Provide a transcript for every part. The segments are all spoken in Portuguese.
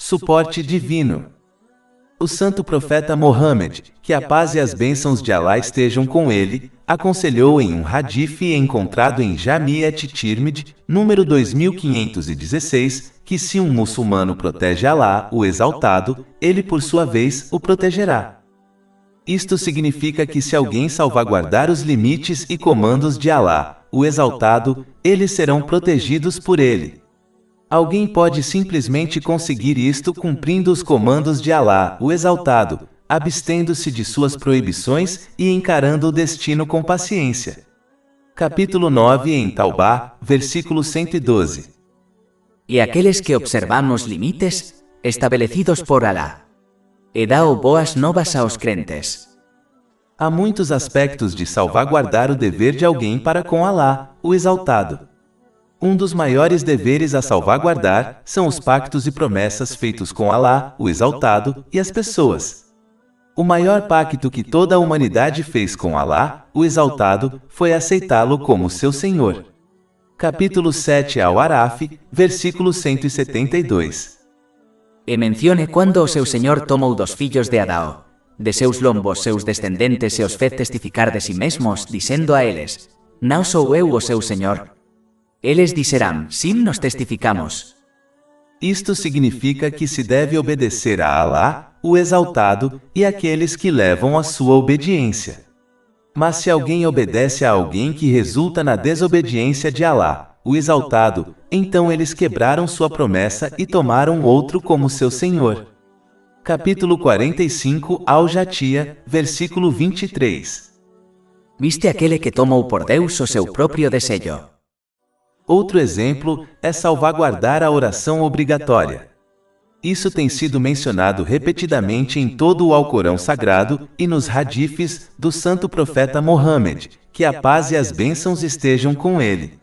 suporte divino. O santo profeta Mohammed, que a paz e as bênçãos de Allah estejam com ele, aconselhou em um hadith encontrado em Jami' at-Tirmidhi, número 2516, que se um muçulmano protege Allah, o Exaltado, ele por sua vez o protegerá. Isto significa que se alguém salvaguardar os limites e comandos de Allah, o Exaltado, eles serão protegidos por ele. Alguém pode simplesmente conseguir isto cumprindo os comandos de Allah, o Exaltado, abstendo-se de suas proibições e encarando o destino com paciência. Capítulo 9 em Taubá, versículo 112. E aqueles que observamos limites estabelecidos por Alá, e dao boas novas aos crentes. Há muitos aspectos de salvaguardar o dever de alguém para com Allah, o Exaltado. Um dos maiores deveres a salvaguardar são os pactos e promessas feitos com Allah, o Exaltado, e as pessoas. O maior pacto que toda a humanidade fez com Allah, o Exaltado, foi aceitá-lo como seu Senhor. Capítulo 7 Al-Araf, versículo 172. E mencione quando o seu Senhor tomou dos filhos de Adão, de seus lombos seus descendentes e os fez testificar de si mesmos, dizendo a eles, não sou eu o seu Senhor? Eles disserão, sim, nós testificamos. Isto significa que se deve obedecer a Allah, o Exaltado, e aqueles que levam a sua obediência. Mas se alguém obedece a alguém que resulta na desobediência de Allah, o Exaltado, então eles quebraram sua promessa e tomaram outro como seu Senhor. Capítulo 45 Al-Jathiya, versículo 23. Viste aquele que tomou por Deus o seu próprio desejo. Outro exemplo é salvaguardar a oração obrigatória. Isso tem sido mencionado repetidamente em todo o Alcorão Sagrado e nos hadiths do santo profeta Mohammed, que a paz e as bênçãos estejam com ele.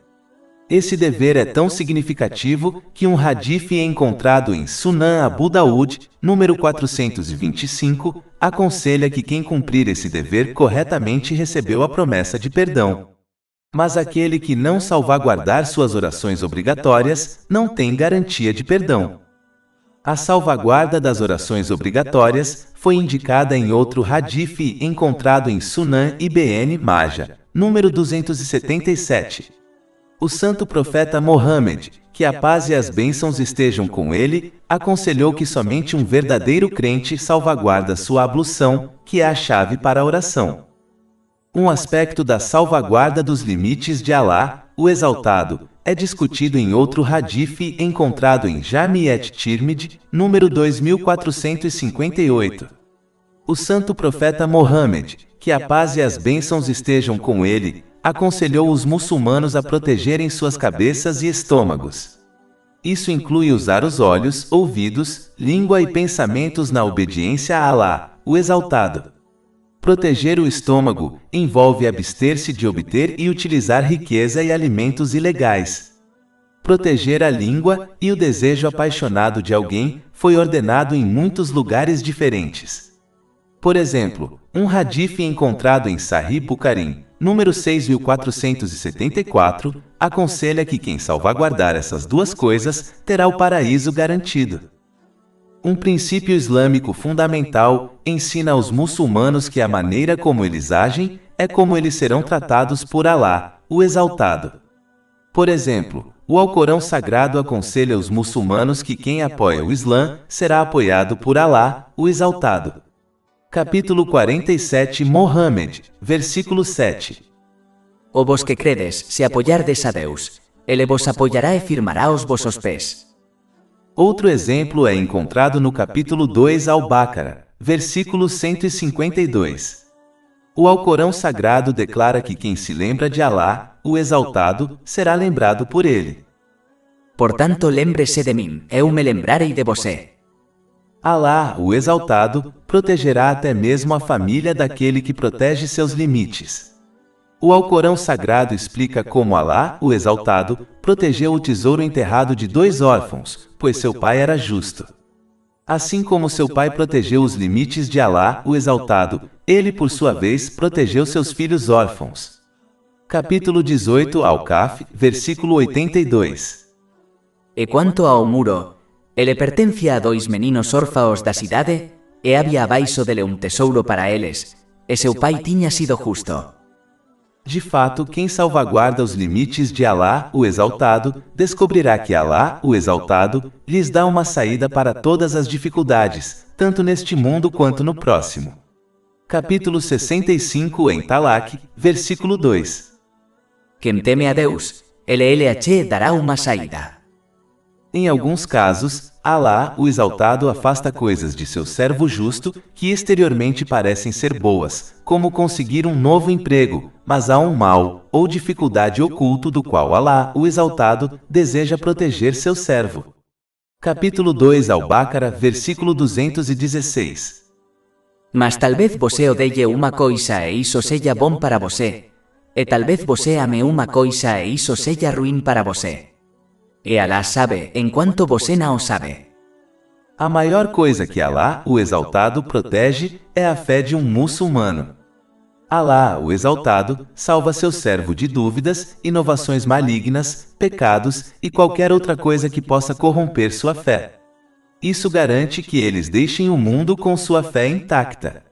Esse dever é tão significativo que um hadith encontrado em Sunan Abu Daud, número 425, aconselha que quem cumprir esse dever corretamente recebeu a promessa de perdão. Mas aquele que não salvaguardar suas orações obrigatórias, não tem garantia de perdão. A salvaguarda das orações obrigatórias foi indicada em outro hadith encontrado em Sunan Ibn Majah, número 277. O santo profeta Mohammed, que a paz e as bênçãos estejam com ele, aconselhou que somente um verdadeiro crente salvaguarda sua ablução, que é a chave para a oração. Um aspecto da salvaguarda dos limites de Allah, o Exaltado, é discutido em outro hadith encontrado em Jami' at-Tirmidhi, número 2458. O santo profeta Mohammed, que a paz e as bênçãos estejam com ele, aconselhou os muçulmanos a protegerem suas cabeças e estômagos. Isso inclui usar os olhos, ouvidos, língua e pensamentos na obediência a Allah, o Exaltado. Proteger o estômago envolve abster-se de obter e utilizar riqueza e alimentos ilegais. Proteger a língua e o desejo apaixonado de alguém foi ordenado em muitos lugares diferentes. Por exemplo, um hadith encontrado em Sahih Bukhari, número 6474, aconselha que quem salvaguardar essas duas coisas terá o paraíso garantido. Um princípio islâmico fundamental ensina aos muçulmanos que a maneira como eles agem é como eles serão tratados por Allah, o Exaltado. Por exemplo, o Alcorão Sagrado aconselha os muçulmanos que quem apoia o Islã será apoiado por Allah, o Exaltado. Capítulo 47 Mohammed, versículo 7. O vos que credes, se apoiardes a Deus, ele vos apoiará e firmará os vossos pés. Outro exemplo é encontrado no capítulo 2 Al-Baqarah, versículo 152. O Alcorão Sagrado declara que quem se lembra de Allah, o Exaltado, será lembrado por ele. Portanto, lembre-se de mim, eu me lembrarei de você. Allah, o Exaltado, protegerá até mesmo a família daquele que protege seus limites. O Alcorão Sagrado explica como Allah, o Exaltado, protegeu o tesouro enterrado de 2 órfãos, pois seu pai era justo. Assim como seu pai protegeu os limites de Allah, o Exaltado, ele, por sua vez, protegeu seus filhos órfãos. Capítulo 18 Al-Kahf, versículo 82. E quanto ao muro, Ele pertence a 2 meninos órfaos da cidade, e había abaixo dele um tesouro para eles, e seu pai tinha sido justo. De fato, quem salvaguarda os limites de Alá, o Exaltado, descobrirá que Alá, o Exaltado, lhes dá uma saída para todas as dificuldades, tanto neste mundo quanto no próximo. Capítulo 65 em Talaq, versículo 2. Quem teme a Deus, ele dará uma saída. Em alguns casos, Alá, o Exaltado, afasta coisas de seu servo justo que exteriormente parecem ser boas, como conseguir um novo emprego, mas há um mal ou dificuldade oculto do qual Alá, o Exaltado, deseja proteger seu servo. Capítulo 2 Al-Baqarah, versículo 216. Mas talvez você odeie uma coisa e isso seja bom para você, e talvez você ame uma coisa e isso seja ruim para você. E Alá sabe, enquanto você não sabe. A maior coisa que Alá, o Exaltado, protege é a fé de um muçulmano. Alá, o Exaltado, salva seu servo de dúvidas, inovações malignas, pecados e qualquer outra coisa que possa corromper sua fé. Isso garante que eles deixem o mundo com sua fé intacta.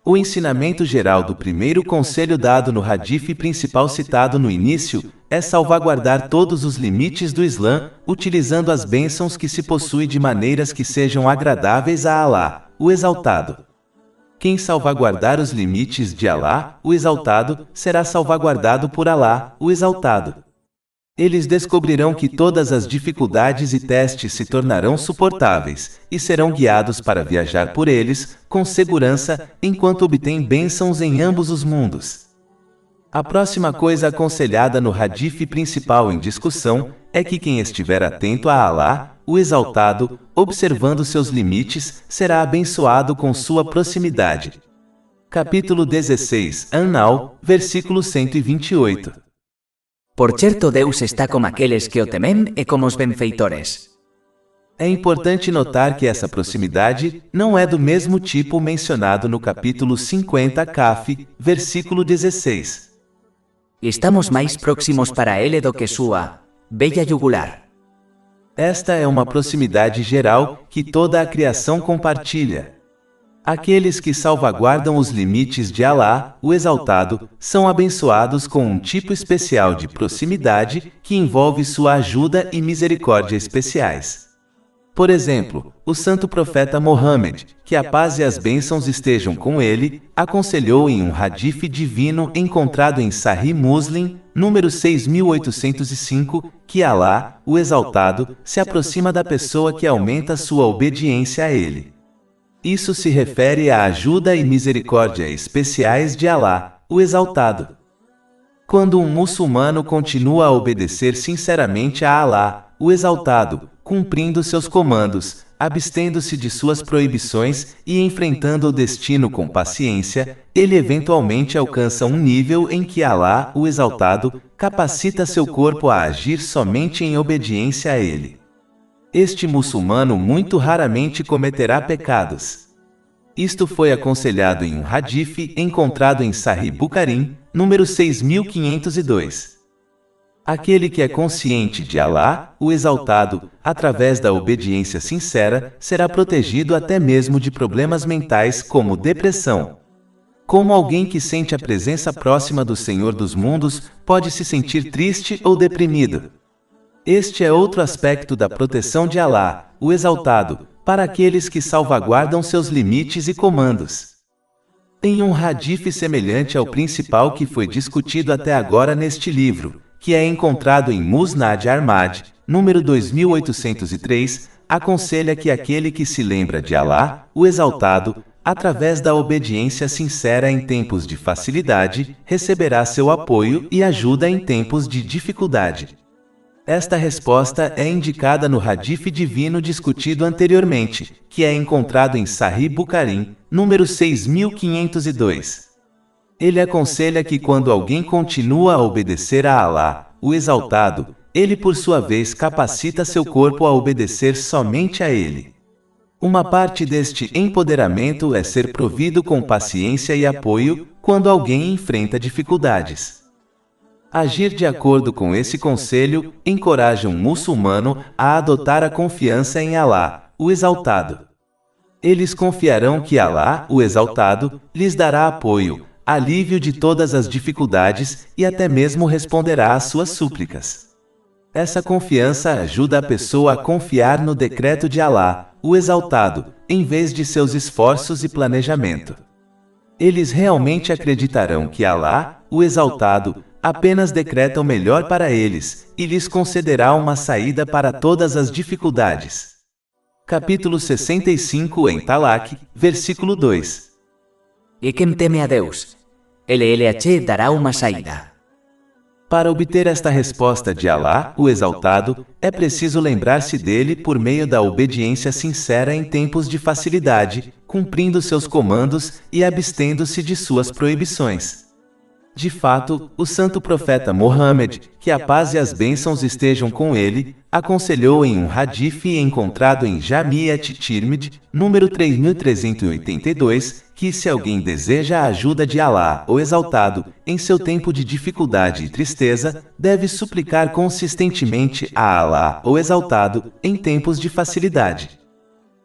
O ensinamento geral do primeiro conselho dado no hadith principal citado no início é salvaguardar todos os limites do Islã, utilizando as bênçãos que se possui de maneiras que sejam agradáveis a Alá, o Exaltado. Quem salvaguardar os limites de Alá, o Exaltado, será salvaguardado por Alá, o Exaltado. Eles descobrirão que todas as dificuldades e testes se tornarão suportáveis, e serão guiados para viajar por eles, com segurança, enquanto obtêm bênçãos em ambos os mundos. A próxima coisa aconselhada no hadith principal em discussão é que quem estiver atento a Alá, o Exaltado, observando seus limites, será abençoado com sua proximidade. Capítulo 16 An-Nahl, versículo 128. Por certo, Deus está com aqueles que o temem e com os benfeitores. É importante notar que essa proximidade não é do mesmo tipo mencionado no capítulo 50 Kaf, versículo 16. Estamos mais próximos para ele do que sua bella jugular. Esta é uma proximidade geral que toda a criação compartilha. Aqueles que salvaguardam os limites de Alá, o Exaltado, são abençoados com um tipo especial de proximidade que envolve sua ajuda e misericórdia especiais. Por exemplo, o santo profeta Mohammed, que a paz e as bênçãos estejam com ele, aconselhou em um hadith divino encontrado em Sahih Muslim, número 6805, que Alá, o Exaltado, se aproxima da pessoa que aumenta sua obediência a ele. Isso se refere à ajuda e misericórdia especiais de Alá, o Exaltado. Quando um muçulmano continua a obedecer sinceramente a Alá, o Exaltado, cumprindo seus comandos, abstendo-se de suas proibições e enfrentando o destino com paciência, ele eventualmente alcança um nível em que Alá, o Exaltado, capacita seu corpo a agir somente em obediência a ele. Este muçulmano muito raramente cometerá pecados. Isto foi aconselhado em um hadith encontrado em Sahih Bukhari, número 6502. Aquele que é consciente de Alá, o Exaltado, através da obediência sincera, será protegido até mesmo de problemas mentais como depressão. Como alguém que sente a presença próxima do Senhor dos Mundos pode se sentir triste ou deprimido. Este é outro aspecto da proteção de Alá, o Exaltado, para aqueles que salvaguardam seus limites e comandos. Em um hadith semelhante ao principal que foi discutido até agora neste livro, que é encontrado em Musnad Ahmad, número 2803, aconselha que aquele que se lembra de Alá, o Exaltado, através da obediência sincera em tempos de facilidade, receberá seu apoio e ajuda em tempos de dificuldade. Esta resposta é indicada no hadith divino discutido anteriormente, que é encontrado em Sahih Bukhari, número 6502. Ele aconselha que quando alguém continua a obedecer a Alá, o Exaltado, ele por sua vez capacita seu corpo a obedecer somente a ele. Uma parte deste empoderamento é ser provido com paciência e apoio quando alguém enfrenta dificuldades. Agir de acordo com esse conselho encoraja um muçulmano a adotar a confiança em Alá, o Exaltado. Eles confiarão que Alá, o Exaltado, lhes dará apoio, alívio de todas as dificuldades e até mesmo responderá às suas súplicas. Essa confiança ajuda a pessoa a confiar no decreto de Alá, o Exaltado, em vez de seus esforços e planejamento. Eles realmente acreditarão que Alá, o Exaltado, apenas decreta o melhor para eles, e lhes concederá uma saída para todas as dificuldades. Capítulo 65 em Talaq, versículo 2. E quem teme a Deus, LLH dará uma saída. Para obter esta resposta de Alá, o Exaltado, é preciso lembrar-se dele por meio da obediência sincera em tempos de facilidade, cumprindo seus comandos e abstendo-se de suas proibições. De fato, o santo profeta Mohammed, que a paz e as bênçãos estejam com ele, aconselhou em um hadith encontrado em Jami' at-Tirmidhi, número 3382, que se alguém deseja a ajuda de Alá, o Exaltado, em seu tempo de dificuldade e tristeza, deve suplicar consistentemente a Alá, o Exaltado, em tempos de facilidade.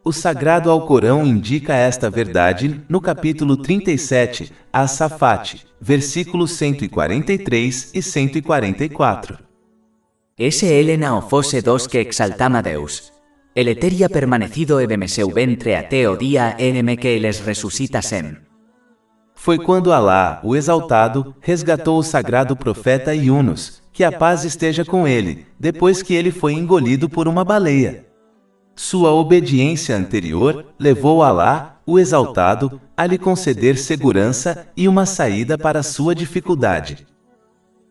O Sagrado Alcorão indica esta verdade no capítulo 37, As-Safat, versículos 143 e 144. Ese ele não fosse dos que exaltam a Deus. Ele teria permanecido e seu ventre até o dia em que eles ressuscitassem. Foi quando Alá, o Exaltado, resgatou o sagrado profeta Yunus, que a paz esteja com ele, depois que ele foi engolido por uma baleia. Sua obediência anterior levou Alá, o Exaltado, a lhe conceder segurança e uma saída para sua dificuldade.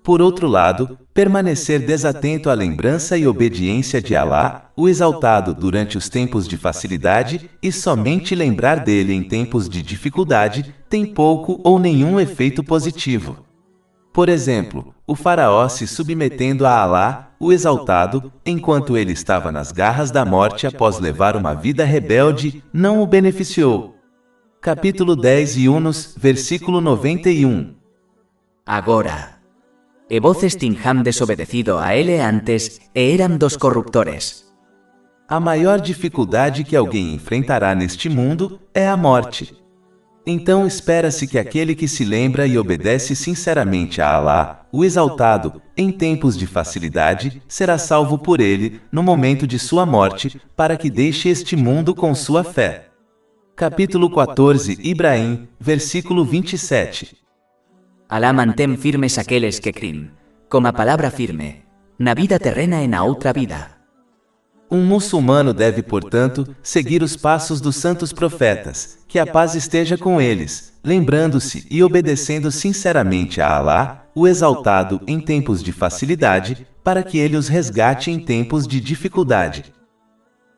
Por outro lado, permanecer desatento à lembrança e obediência de Alá, o Exaltado, durante os tempos de facilidade, e somente lembrar dele em tempos de dificuldade, tem pouco ou nenhum efeito positivo. Por exemplo, o faraó se submetendo a Alá, o Exaltado, enquanto ele estava nas garras da morte após levar uma vida rebelde, não o beneficiou. Capítulo 10 Yunus, versículo 91. Agora. E voces tinham desobedecido a ele antes, e eram dos corruptores. A maior dificuldade que alguém enfrentará neste mundo é a morte. Então espera-se que aquele que se lembra e obedece sinceramente a Alá, o Exaltado, em tempos de facilidade, será salvo por ele, no momento de sua morte, para que deixe este mundo com sua fé. Capítulo 14 Ibrahim, versículo 27. Alá mantém firmes aqueles que creem, com a palavra firme, na vida terrena e na outra vida. Um muçulmano deve, portanto, seguir os passos dos santos profetas, que a paz esteja com eles, lembrando-se e obedecendo sinceramente a Alá, o Exaltado, em tempos de facilidade, para que ele os resgate em tempos de dificuldade.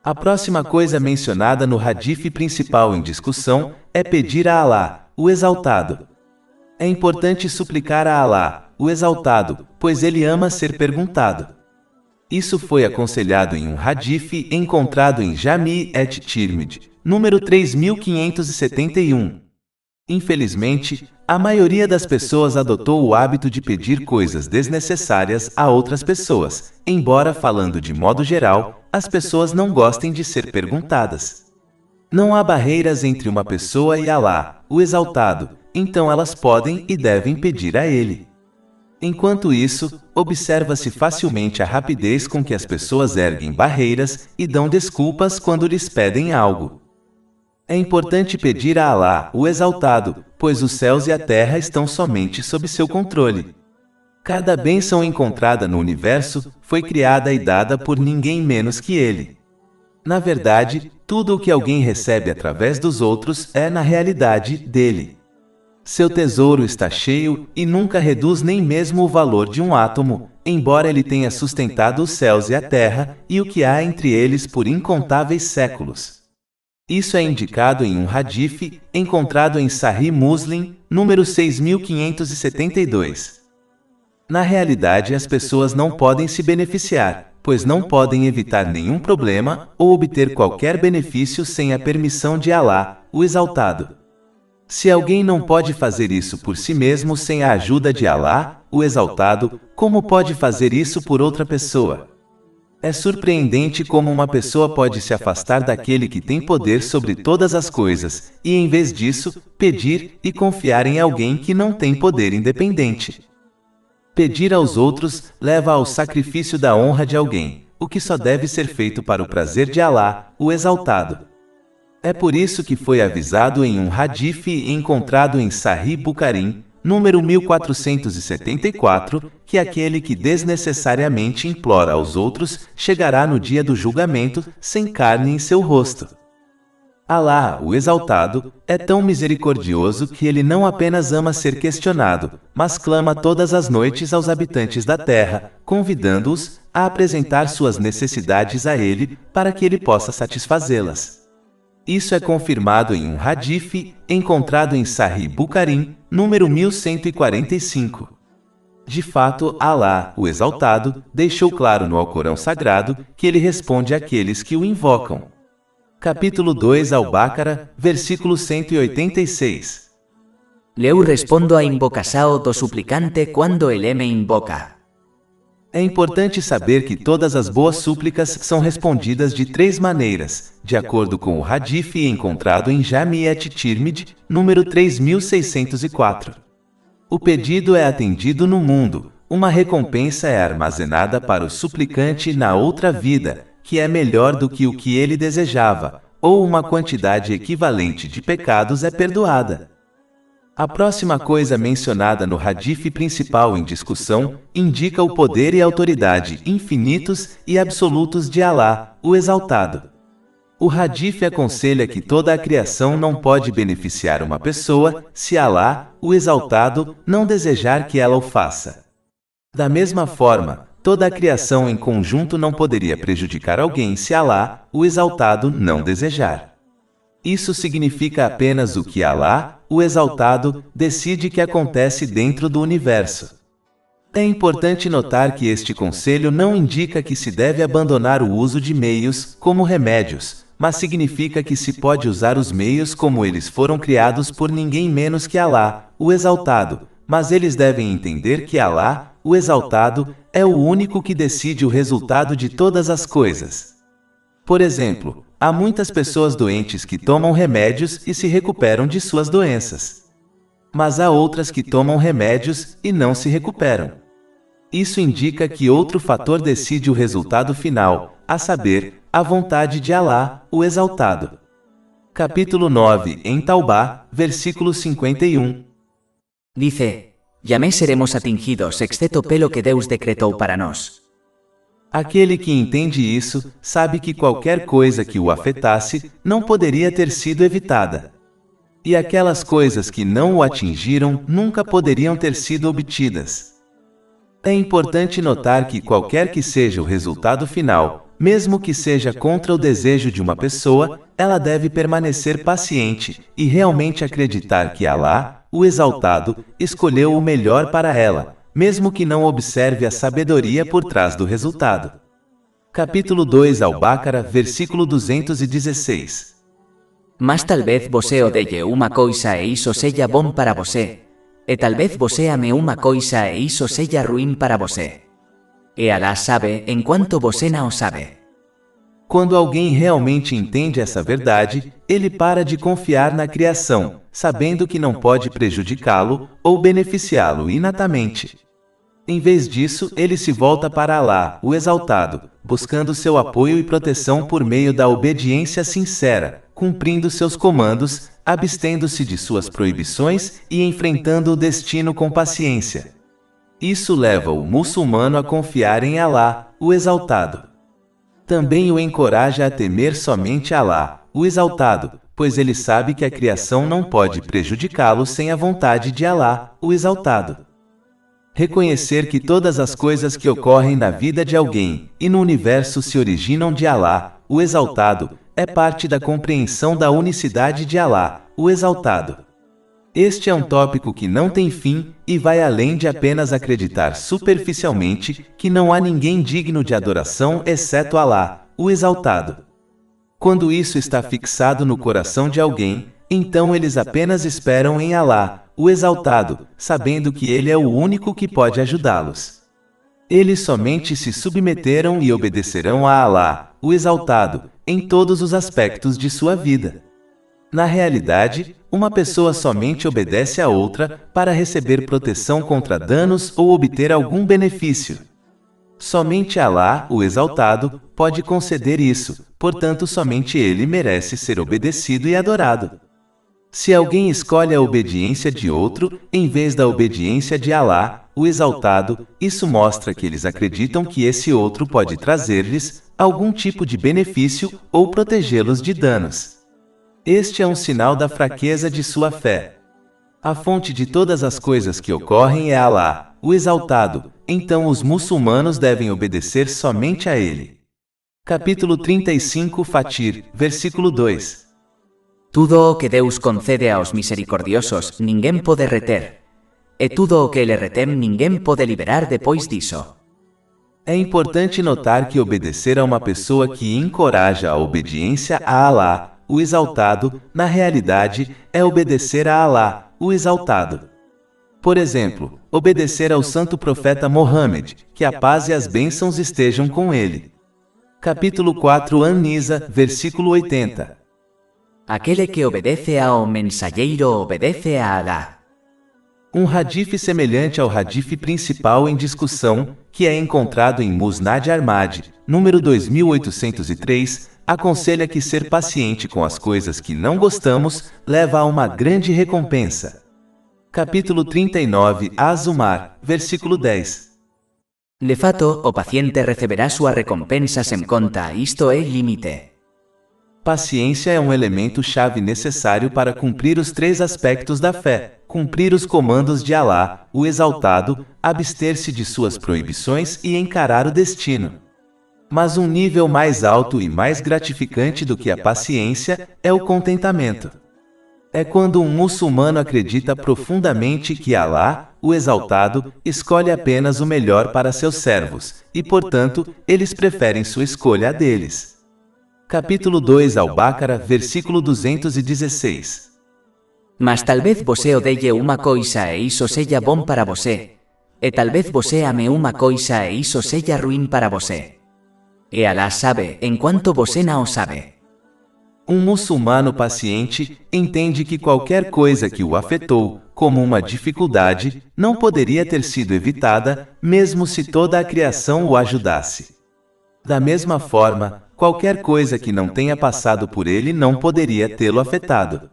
A próxima coisa mencionada no hadith principal em discussão é pedir a Alá, o Exaltado. É importante suplicar a Alá, o Exaltado, pois ele ama ser perguntado. Isso foi aconselhado em um hadith encontrado em Jami' at-Tirmidhi, número 3571. Infelizmente, a maioria das pessoas adotou o hábito de pedir coisas desnecessárias a outras pessoas, embora falando de modo geral, as pessoas não gostem de ser perguntadas. Não há barreiras entre uma pessoa e Alá, o Exaltado, então elas podem e devem pedir a ele. Enquanto isso, observa-se facilmente a rapidez com que as pessoas erguem barreiras e dão desculpas quando lhes pedem algo. É importante pedir a Alá, o Exaltado, pois os céus e a terra estão somente sob seu controle. Cada bênção encontrada no universo foi criada e dada por ninguém menos que ele. Na verdade, tudo o que alguém recebe através dos outros é, na realidade, dele. Seu tesouro está cheio e nunca reduz nem mesmo o valor de um átomo, embora ele tenha sustentado os céus e a terra e o que há entre eles por incontáveis séculos. Isso é indicado em um hadith encontrado em Sahih Muslim, número 6572. Na realidade, as pessoas não podem se beneficiar, pois não podem evitar nenhum problema ou obter qualquer benefício sem a permissão de Alá, o Exaltado. Se alguém não pode fazer isso por si mesmo sem a ajuda de Alá, o Exaltado, como pode fazer isso por outra pessoa? É surpreendente como uma pessoa pode se afastar daquele que tem poder sobre todas as coisas, e em vez disso, pedir e confiar em alguém que não tem poder independente. Pedir aos outros leva ao sacrifício da honra de alguém, o que só deve ser feito para o prazer de Alá, o Exaltado. É por isso que foi avisado em um hadith encontrado em Sahih Bukhari, número 1474, que aquele que desnecessariamente implora aos outros chegará no dia do julgamento sem carne em seu rosto. Alá, o Exaltado, é tão misericordioso que ele não apenas ama ser questionado, mas clama todas as noites aos habitantes da terra, convidando-os a apresentar suas necessidades a ele para que ele possa satisfazê-las. Isso é confirmado em um hadith encontrado em Sahih Bukhari, número 1145. De fato, Alá, o Exaltado, deixou claro no Alcorão Sagrado que ele responde àqueles que o invocam. Capítulo 2 Al-Baqarah, versículo 186. Eu respondo a invocação do suplicante quando ele me invoca. É importante saber que todas as boas súplicas são respondidas de 3 maneiras, de acordo com o hadith encontrado em Jami' at-Tirmidhi, número 3604. O pedido é atendido no mundo, uma recompensa é armazenada para o suplicante na outra vida, que é melhor do que o que ele desejava, ou uma quantidade equivalente de pecados é perdoada. A próxima coisa mencionada no hadith principal em discussão indica o poder e autoridade infinitos e absolutos de Alá, o Exaltado. O hadith aconselha que toda a criação não pode beneficiar uma pessoa se Alá, o Exaltado, não desejar que ela o faça. Da mesma forma, toda a criação em conjunto não poderia prejudicar alguém se Alá, o Exaltado, não desejar. Isso significa apenas o que Alá, o Exaltado, decide que acontece dentro do universo. É importante notar que este conselho não indica que se deve abandonar o uso de meios, como remédios, mas significa que se pode usar os meios como eles foram criados por ninguém menos que Alá, o Exaltado, mas eles devem entender que Alá, o Exaltado, é o único que decide o resultado de todas as coisas. Por exemplo, há muitas pessoas doentes que tomam remédios e se recuperam de suas doenças. Mas há outras que tomam remédios e não se recuperam. Isso indica que outro fator decide o resultado final, a saber, a vontade de Alá, o Exaltado. Capítulo 9 em Taubá, versículo 51. Dice: Jamais seremos atingidos exceto pelo que Deus decretou para nós. Aquele que entende isso, sabe que qualquer coisa que o afetasse, não poderia ter sido evitada. E aquelas coisas que não o atingiram, nunca poderiam ter sido obtidas. É importante notar que qualquer que seja o resultado final, mesmo que seja contra o desejo de uma pessoa, ela deve permanecer paciente e realmente acreditar que Alá, o Exaltado, escolheu o melhor para ela, mesmo que não observe a sabedoria por trás do resultado. Capítulo 2 Al-Baqarah, versículo 216. Mas talvez você odeie uma coisa e isso seja bom para você, e talvez você ame uma coisa e isso seja ruim para você. E Alá sabe enquanto você não sabe. Quando alguém realmente entende essa verdade, ele para de confiar na criação, sabendo que não pode prejudicá-lo ou beneficiá-lo inatamente. Em vez disso, ele se volta para Alá, o Exaltado, buscando seu apoio e proteção por meio da obediência sincera, cumprindo seus comandos, abstendo-se de suas proibições e enfrentando o destino com paciência. Isso leva o muçulmano a confiar em Alá, o Exaltado. Também o encoraja a temer somente Alá, o Exaltado, pois ele sabe que a criação não pode prejudicá-lo sem a vontade de Alá, o Exaltado. Reconhecer que todas as coisas que ocorrem na vida de alguém e no universo se originam de Alá, o Exaltado, é parte da compreensão da unicidade de Alá, o Exaltado. Este é um tópico que não tem fim e vai além de apenas acreditar superficialmente que não há ninguém digno de adoração exceto Alá, o Exaltado. Quando isso está fixado no coração de alguém, Então eles apenas esperam em Alá, o Exaltado, sabendo que Ele é o único que pode ajudá-los. Eles somente se submeteram e obedecerão a Alá, o Exaltado, em todos os aspectos de sua vida. Na realidade, uma pessoa somente obedece a outra para receber proteção contra danos ou obter algum benefício. Somente Alá, o Exaltado, pode conceder isso, portanto somente Ele merece ser obedecido e adorado. Se alguém escolhe a obediência de outro, em vez da obediência de Alá, o Exaltado, isso mostra que eles acreditam que esse outro pode trazer-lhes algum tipo de benefício ou protegê-los de danos. Este é um sinal da fraqueza de sua fé. A fonte de todas as coisas que ocorrem é Alá, o Exaltado, então os muçulmanos devem obedecer somente a Ele. Capítulo 35 Fatir, versículo 2. Tudo o que Deus concede aos misericordiosos, ninguém pode reter. E tudo o que ele retém, ninguém pode liberar depois disso. É importante notar que obedecer a uma pessoa que encoraja a obediência a Alá, o Exaltado, na realidade, é obedecer a Alá, o Exaltado. Por exemplo, obedecer ao santo profeta Mohammed, que a paz e as bênçãos estejam com ele. Capítulo 4 An-Nisa, versículo 80. Aquele que obedece ao mensageiro obedece a Alá. Um hadith semelhante ao hadith principal em discussão, que é encontrado em Musnad Ahmad, número 2803, aconselha que ser paciente com as coisas que não gostamos leva a uma grande recompensa. Capítulo 39 Az-Zumar, versículo 10. De fato, o paciente receberá sua recompensa sem conta, isto é limite. Paciência é um elemento-chave necessário para cumprir os 3 aspectos da fé: cumprir os comandos de Alá, o Exaltado, abster-se de suas proibições e encarar o destino. Mas um nível mais alto e mais gratificante do que a paciência é o contentamento. É quando um muçulmano acredita profundamente que Alá, o Exaltado, escolhe apenas o melhor para seus servos, e portanto, eles preferem sua escolha a deles. Capítulo 2 Al-Baqarah, versículo 216. Mas talvez você odeie uma coisa e isso seja bom para você. E talvez você ame uma coisa e isso seja ruim para você. E Alá sabe, enquanto você não sabe. Um muçulmano paciente entende que qualquer coisa que o afetou, como uma dificuldade, não poderia ter sido evitada, mesmo se toda a criação o ajudasse. Da mesma forma, qualquer coisa que não tenha passado por ele não poderia tê-lo afetado.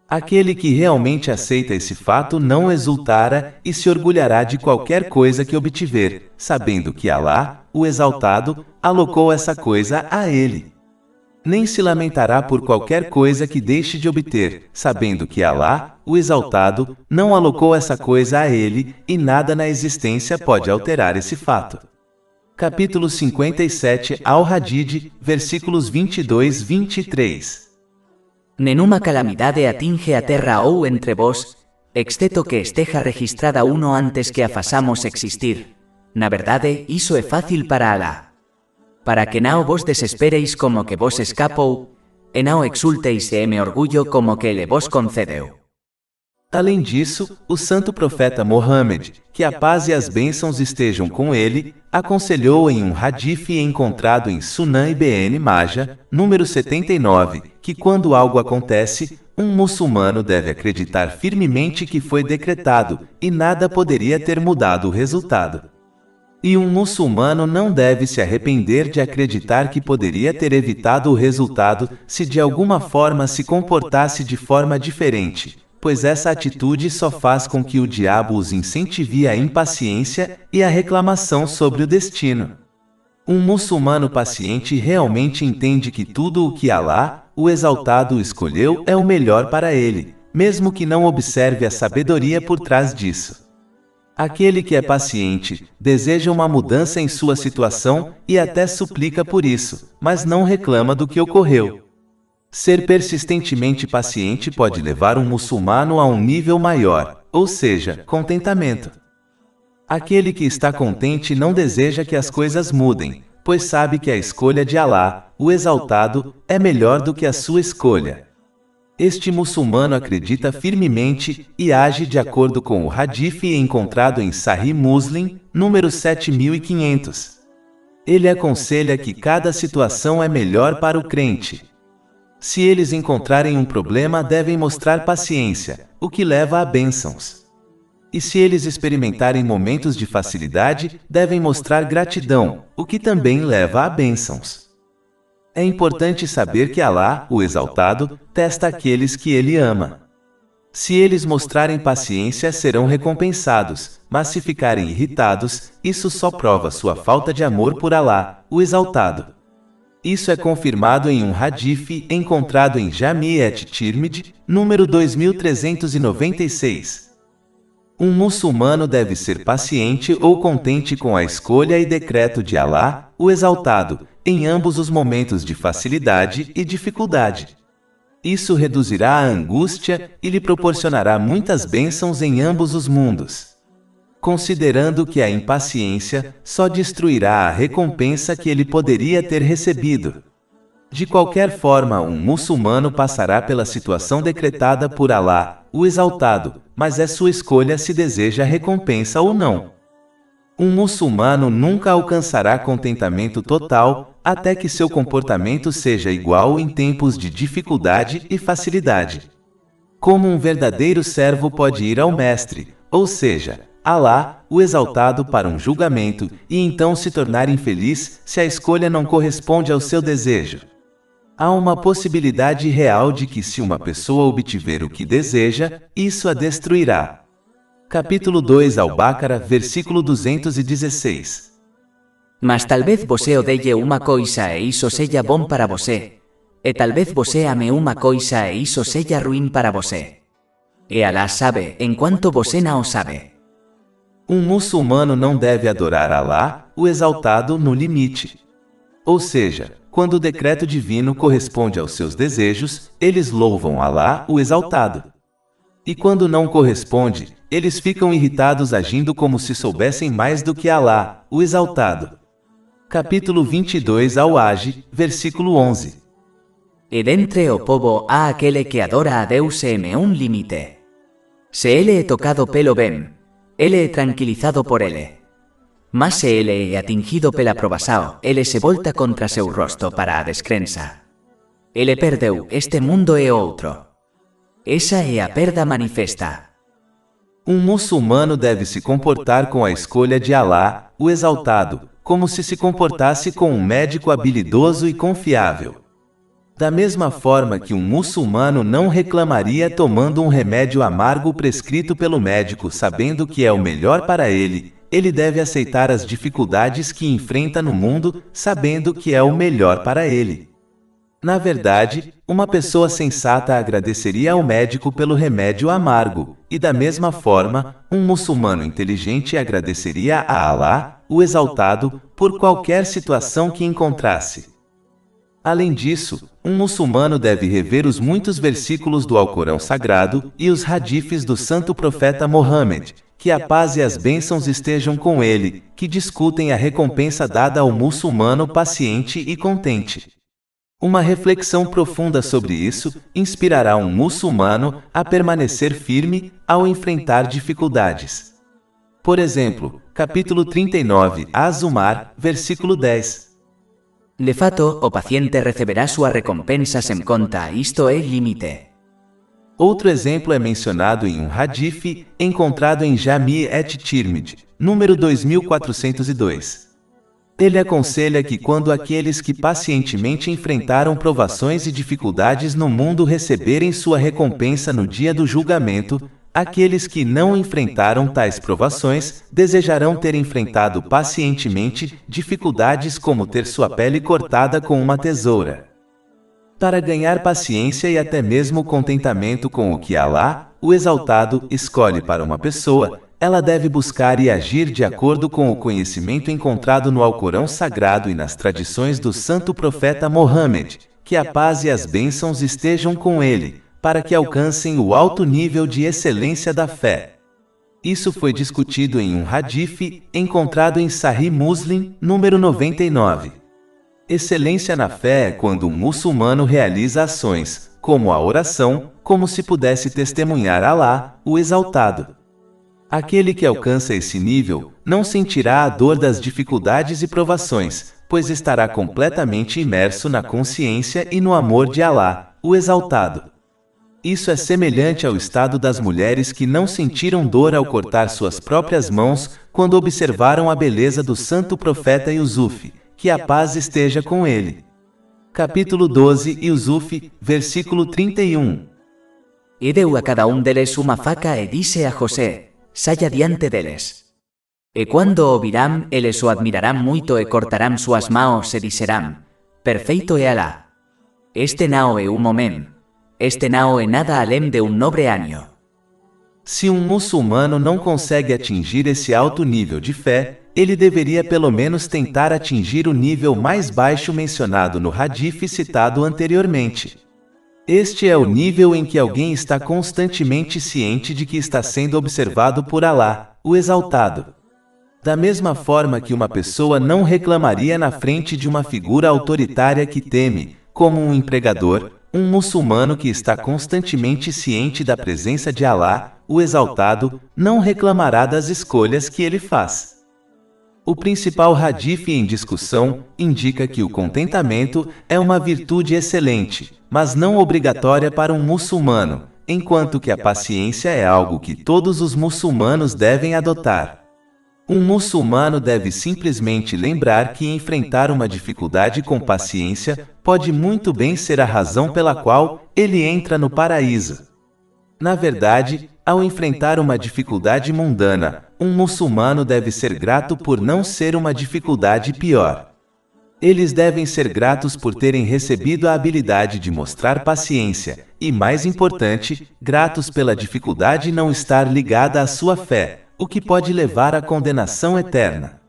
Aquele que realmente aceita esse fato não exultará e se orgulhará de qualquer coisa que obtiver, sabendo que Alá, o Exaltado, alocou essa coisa a ele. Nem se lamentará por qualquer coisa que deixe de obter, sabendo que Alá, o Exaltado, não alocou essa coisa a ele, e nada na existência pode alterar esse fato. Capítulo 57 Al-Hadid, versículos 22-23. Nenhuma calamidade atinge a terra ou entre vós, exceto que esteja registrada uno antes que a façamos existir. Na verdade, isso é fácil para Alá. Para que não vos desespereis como que vos escapou, e não exulteis e eme orgulho como que ele vos concedeu. Além disso, o santo profeta Mohammed, que a paz e as bênçãos estejam com ele, aconselhou em um hadith encontrado em Sunan Ibn Majah, número 79, que quando algo acontece, um muçulmano deve acreditar firmemente que foi decretado, e nada poderia ter mudado o resultado. E um muçulmano não deve se arrepender de acreditar que poderia ter evitado o resultado se de alguma forma se comportasse de forma diferente, pois essa atitude só faz com que o diabo os incentive à impaciência e à reclamação sobre o destino. Um muçulmano paciente realmente entende que tudo o que Alá, o Exaltado, escolheu é o melhor para ele, mesmo que não observe a sabedoria por trás disso. Aquele que é paciente deseja uma mudança em sua situação e até suplica por isso, mas não reclama do que ocorreu. Ser persistentemente paciente pode levar um muçulmano a um nível maior, ou seja, contentamento. Aquele que está contente não deseja que as coisas mudem, pois sabe que a escolha de Alá, o Exaltado, é melhor do que a sua escolha. Este muçulmano acredita firmemente e age de acordo com o hadith encontrado em Sahih Muslim, número 7500. Ele aconselha que cada situação é melhor para o crente. Se eles encontrarem um problema, devem mostrar paciência, o que leva a bênçãos. E se eles experimentarem momentos de facilidade, devem mostrar gratidão, o que também leva a bênçãos. É importante saber que Alá, o Exaltado, testa aqueles que Ele ama. Se eles mostrarem paciência, serão recompensados, mas se ficarem irritados, isso só prova sua falta de amor por Alá, o Exaltado. Isso é confirmado em um hadith encontrado em Jami' at-Tirmidhi, número 2396. Um muçulmano deve ser paciente ou contente com a escolha e decreto de Alá, o Exaltado, em ambos os momentos de facilidade e dificuldade. Isso reduzirá a angústia e lhe proporcionará muitas bênçãos em ambos os mundos. Considerando que a impaciência só destruirá a recompensa que ele poderia ter recebido. De qualquer forma, um muçulmano passará pela situação decretada por Alá, o Exaltado, mas é sua escolha se deseja recompensa ou não. Um muçulmano nunca alcançará contentamento total, até que seu comportamento seja igual em tempos de dificuldade e facilidade. Como um verdadeiro servo pode ir ao mestre, ou seja, Alá, o Exaltado, para um julgamento, e então se tornar infeliz se a escolha não corresponde ao seu desejo. Há uma possibilidade real de que se uma pessoa obtiver o que deseja, isso a destruirá. Capítulo 2 Al-Baqarah, versículo 216. Mas talvez você odeie uma coisa e isso seja bom para você. E talvez você ame uma coisa e isso seja ruim para você. E Alá sabe, enquanto você não sabe. Um muçulmano não deve adorar Alá, o Exaltado, no limite. Ou seja, quando o decreto divino corresponde aos seus desejos, eles louvam Alá, o Exaltado. E quando não corresponde, eles ficam irritados agindo como se soubessem mais do que Alá, o Exaltado. Capítulo 22 Al-Hajj, versículo 11. E dentre o povo há aquele que adora a Deus em um limite. Se ele é tocado pelo bem, ele é tranquilizado por ele. Mas se ele é atingido pela provação, ele se volta contra seu rosto para a descrença. Ele perdeu este mundo e outro. Essa é a perda manifesta. Um muçulmano deve se comportar com a escolha de Alá, o Exaltado, como se comportasse com um médico habilidoso e confiável. Da mesma forma que um muçulmano não reclamaria tomando um remédio amargo prescrito pelo médico sabendo que é o melhor para ele, ele deve aceitar as dificuldades que enfrenta no mundo sabendo que é o melhor para ele. Na verdade, uma pessoa sensata agradeceria ao médico pelo remédio amargo, e da mesma forma, um muçulmano inteligente agradeceria a Alá, o Exaltado, por qualquer situação que encontrasse. Além disso, um muçulmano deve rever os muitos versículos do Alcorão Sagrado e os hadiths do santo profeta Mohammed, que a paz e as bênçãos estejam com ele, que discutem a recompensa dada ao muçulmano paciente e contente. Uma reflexão profunda sobre isso inspirará um muçulmano a permanecer firme ao enfrentar dificuldades. Por exemplo, capítulo 39, Az-Zumar, versículo 10. De fato, o paciente receberá sua recompensa sem conta, isto é limite. Outro exemplo é mencionado em um hadith encontrado em Jami' at-Tirmidhi, número 2402. Ele aconselha que quando aqueles que pacientemente enfrentaram provações e dificuldades no mundo receberem sua recompensa no dia do julgamento, aqueles que não enfrentaram tais provações desejarão ter enfrentado pacientemente dificuldades como ter sua pele cortada com uma tesoura. Para ganhar paciência e até mesmo contentamento com o que Alá, o Exaltado, escolhe para uma pessoa, ela deve buscar e agir de acordo com o conhecimento encontrado no Alcorão Sagrado e nas tradições do santo profeta Mohammed, que a paz e as bênçãos estejam com ele, para que alcancem o alto nível de excelência da fé. Isso foi discutido em um hadith encontrado em Sahih Muslim, número 99. Excelência na fé é quando um muçulmano realiza ações, como a oração, como se pudesse testemunhar Alá, o Exaltado. Aquele que alcança esse nível não sentirá a dor das dificuldades e provações, pois estará completamente imerso na consciência e no amor de Alá, o Exaltado. Isso é semelhante ao estado das mulheres que não sentiram dor ao cortar suas próprias mãos quando observaram a beleza do santo profeta Yusuf, que a paz esteja com ele. Capítulo 12 Yusuf, versículo 31. E deu a cada deles uma faca e disse a José: saia diante deles. E quando o virán, eles o admirarán muito e cortarán suas mãos e disserán: perfeito é Alá. Este não é um homem. Este não é nada além de nobre año. Se um muçulmano não consegue atingir esse alto nível de fé, ele deveria pelo menos tentar atingir o nível mais baixo mencionado no hadith citado anteriormente. Este é o nível em que alguém está constantemente ciente de que está sendo observado por Alá, o Exaltado. Da mesma forma que uma pessoa não reclamaria na frente de uma figura autoritária que teme, como um empregador, um muçulmano que está constantemente ciente da presença de Alá, o Exaltado, não reclamará das escolhas que ele faz. O principal hadith em discussão indica que o contentamento é uma virtude excelente, mas não obrigatória para um muçulmano, enquanto que a paciência é algo que todos os muçulmanos devem adotar. Um muçulmano deve simplesmente lembrar que enfrentar uma dificuldade com paciência pode muito bem ser a razão pela qual ele entra no paraíso. Na verdade, ao enfrentar uma dificuldade mundana, um muçulmano deve ser grato por não ser uma dificuldade pior. Eles devem ser gratos por terem recebido a habilidade de mostrar paciência, e mais importante, gratos pela dificuldade não estar ligada à sua fé, o que pode levar à condenação eterna.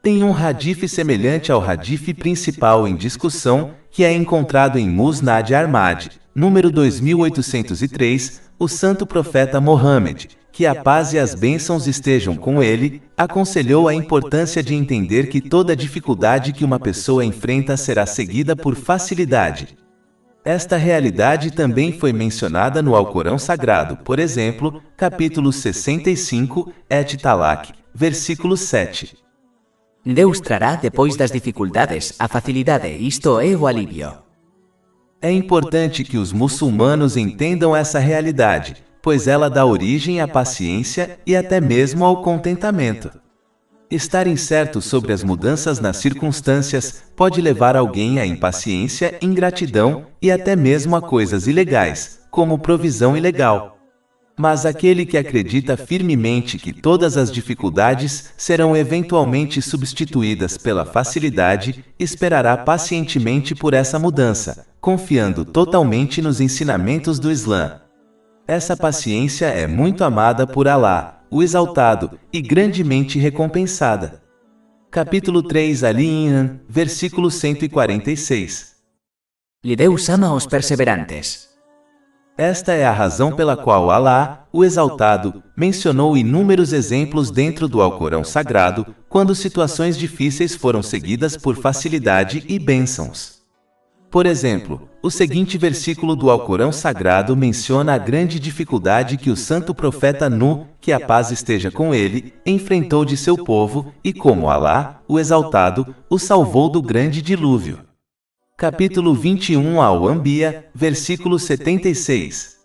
Tem um hadith semelhante ao hadith principal em discussão, que é encontrado em Musnad Ahmad, número 2803, o santo profeta Mohammed, que a paz e as bênçãos estejam com ele, aconselhou a importância de entender que toda dificuldade que uma pessoa enfrenta será seguida por facilidade. Esta realidade também foi mencionada no Alcorão Sagrado, por exemplo, capítulo 65, Et Talak, versículo 7. Deus trará depois das dificuldades a facilidade, isto é o alívio. É importante que os muçulmanos entendam essa realidade, pois ela dá origem à paciência e até mesmo ao contentamento. Estar incerto sobre as mudanças nas circunstâncias pode levar alguém à impaciência, ingratidão e até mesmo a coisas ilegais, como provisão ilegal. Mas aquele que acredita firmemente que todas as dificuldades serão eventualmente substituídas pela facilidade, esperará pacientemente por essa mudança, confiando totalmente nos ensinamentos do Islã. Essa paciência é muito amada por Alá, o Exaltado, e grandemente recompensada. Capítulo 3 Ali-Imran, versículo 146. E Deus ama os perseverantes. Esta é a razão pela qual Alá, o Exaltado, mencionou inúmeros exemplos dentro do Alcorão Sagrado, quando situações difíceis foram seguidas por facilidade e bênçãos. Por exemplo, o seguinte versículo do Alcorão Sagrado menciona a grande dificuldade que o santo profeta Nu, que a paz esteja com ele, enfrentou de seu povo, e como Alá, o Exaltado, o salvou do grande dilúvio. Capítulo 21 ao Anbiya, versículo 76.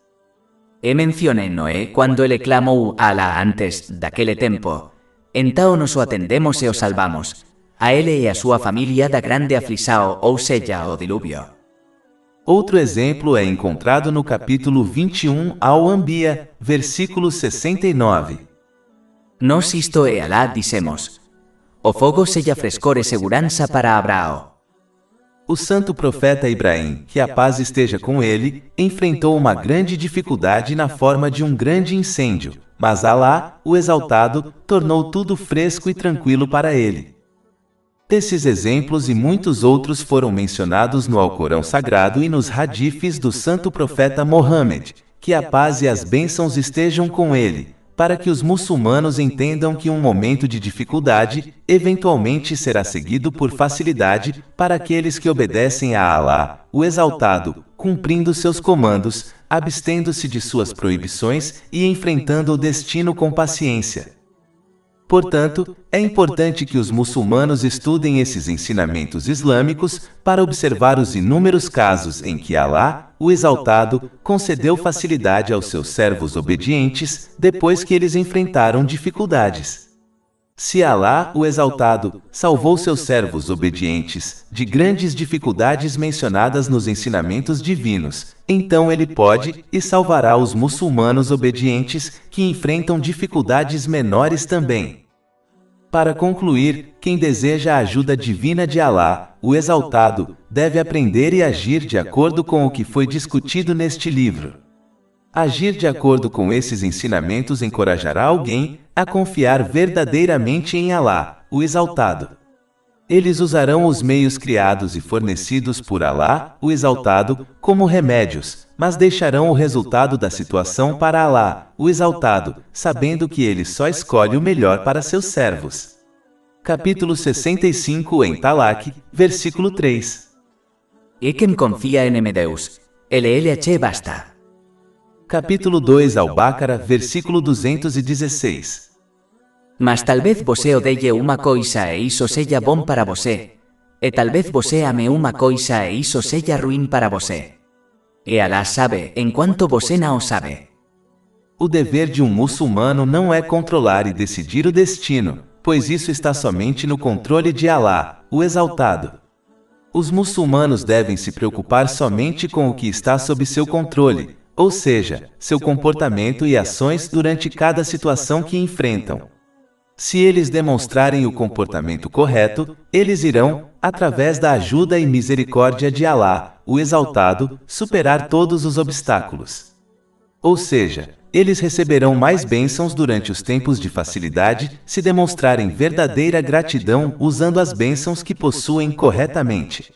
E menciona Noé quando ele clamou a Alá antes daquele tempo. Então nos o atendemos e o salvamos, a ele e a sua família da grande aflição, ou seja, o dilúvio. Outro exemplo é encontrado no capítulo 21 ao Anbiya, versículo 69. Nós isto e Alá dissemos: o fogo seja frescor e segurança para Abraão. O santo profeta Ibrahim, que a paz esteja com ele, enfrentou uma grande dificuldade na forma de um grande incêndio, mas Alá, o Exaltado, tornou tudo fresco e tranquilo para ele. Esses exemplos e muitos outros foram mencionados no Alcorão Sagrado e nos hadiths do santo profeta Mohammed, que a paz e as bênçãos estejam com ele, para que os muçulmanos entendam que um momento de dificuldade eventualmente será seguido por facilidade para aqueles que obedecem a Alá, o Exaltado, cumprindo seus comandos, abstendo-se de suas proibições e enfrentando o destino com paciência. Portanto, é importante que os muçulmanos estudem esses ensinamentos islâmicos para observar os inúmeros casos em que Alá, o Exaltado, concedeu facilidade aos seus servos obedientes depois que eles enfrentaram dificuldades. Se Alá, o Exaltado, salvou seus servos obedientes de grandes dificuldades mencionadas nos ensinamentos divinos, então ele pode e salvará os muçulmanos obedientes que enfrentam dificuldades menores também. Para concluir, quem deseja a ajuda divina de Alá, o Exaltado, deve aprender e agir de acordo com o que foi discutido neste livro. Agir de acordo com esses ensinamentos encorajará alguém a confiar verdadeiramente em Alá, o Exaltado. Eles usarão os meios criados e fornecidos por Alá, o Exaltado, como remédios, mas deixarão o resultado da situação para Alá, o Exaltado, sabendo que ele só escolhe o melhor para seus servos. Capítulo 65 em Talaq, versículo 3. E quem confia em Deus, ele basta. Capítulo 2 Al-Baqarah, versículo 216. Mas talvez você odeie uma coisa e isso seja bom para você, e talvez você ame uma coisa e isso seja ruim para você. E Alá sabe, enquanto você não sabe. O dever de um muçulmano não é controlar e decidir o destino, pois isso está somente no controle de Alá, o Exaltado. Os muçulmanos devem se preocupar somente com o que está sob seu controle, ou seja, seu comportamento e ações durante cada situação que enfrentam. Se eles demonstrarem o comportamento correto, eles irão, através da ajuda e misericórdia de Alá, o Exaltado, superar todos os obstáculos. Ou seja, eles receberão mais bênçãos durante os tempos de facilidade se demonstrarem verdadeira gratidão usando as bênçãos que possuem corretamente.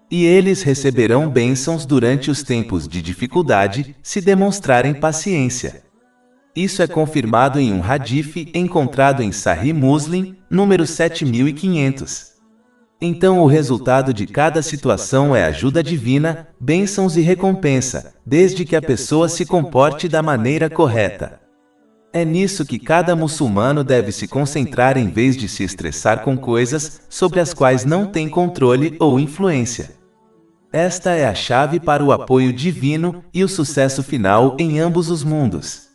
E eles receberão bênçãos durante os tempos de dificuldade se demonstrarem paciência. Isso é confirmado em um hadith encontrado em Sahih Muslim, número 7500. Então o resultado de cada situação é ajuda divina, bênçãos e recompensa, desde que a pessoa se comporte da maneira correta. É nisso que cada muçulmano deve se concentrar em vez de se estressar com coisas sobre as quais não tem controle ou influência. Esta é a chave para o apoio divino e o sucesso final em ambos os mundos.